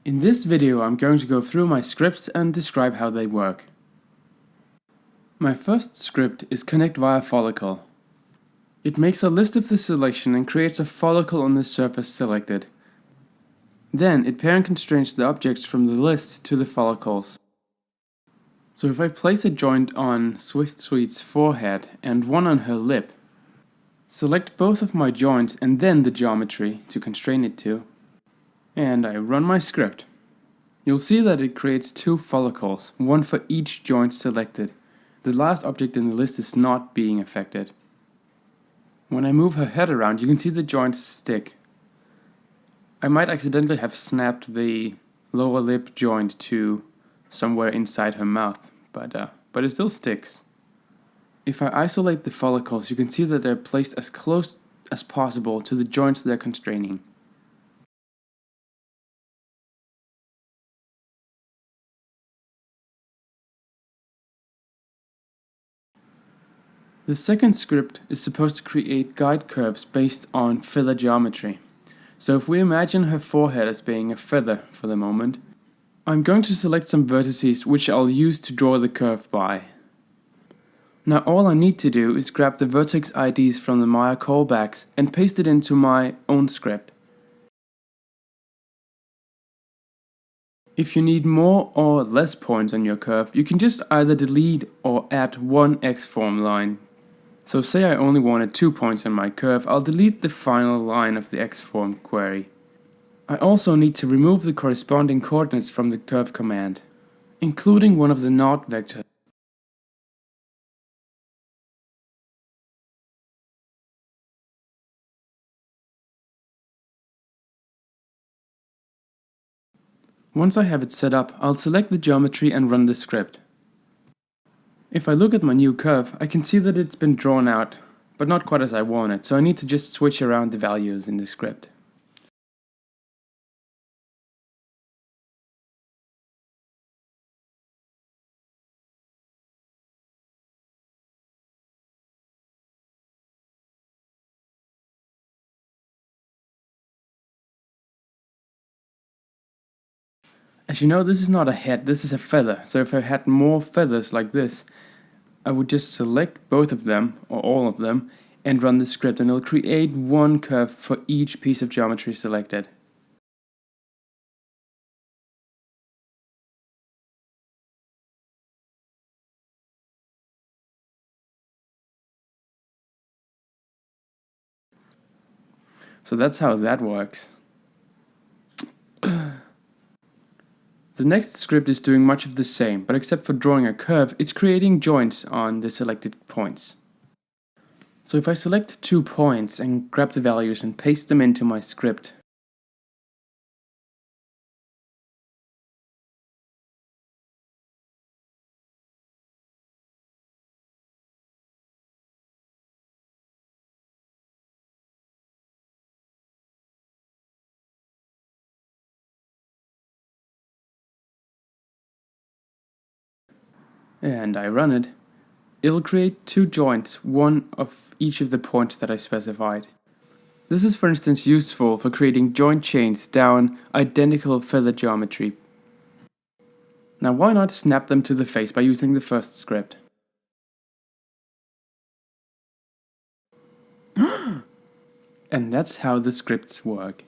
In this video I'm going to go through my scripts and describe how they work. My first script is connect via follicle. It makes a list of the selection and creates a follicle on the surface selected. Then it parent constrains the objects from the list to the follicles. So if I place a joint on SwiftSuite's forehead and one on her lip, select both of my joints and then the geometry to constrain it to, and I run my script. You'll see that it creates two follicles, one for each joint selected. The last object in the list is not being affected. When I move her head around, you can see the joints stick. I might accidentally have snapped the lower lip joint to somewhere inside her mouth, but it still sticks. If I isolate the follicles, you can see that they're placed as close as possible to the joints they're constraining. The second script is supposed to create guide curves based on feather geometry. So if we imagine her forehead as being a feather for the moment, I'm going to select some vertices which I'll use to draw the curve by. Now all I need to do is grab the vertex IDs from the Maya callbacks and paste it into my own script. If you need more or less points on your curve, you can just either delete or add one XForm line. So say I only wanted 2 points on my curve, I'll delete the final line of the XForm query. I also need to remove the corresponding coordinates from the curve command, including one of the not vectors. Once I have it set up, I'll select the geometry and run the script. If I look at my new curve, I can see that it's been drawn out, but not quite as I want it, so I need to just switch around the values in the script. As you know, this is not a head, this is a feather, so if I had more feathers like this, I would just select both of them, or all of them, and run the script, and it'll create one curve for each piece of geometry selected. So that's how that works. The next script is doing much of the same, but except for drawing a curve, it's creating joints on the selected points. So if I select 2 points and grab the values and paste them into my script, and I run it, it'll create 2 joints, one of each of the points that I specified. This is for instance useful for creating joint chains down identical feather geometry. Now why not snap them to the face by using the first script? And that's how the scripts work.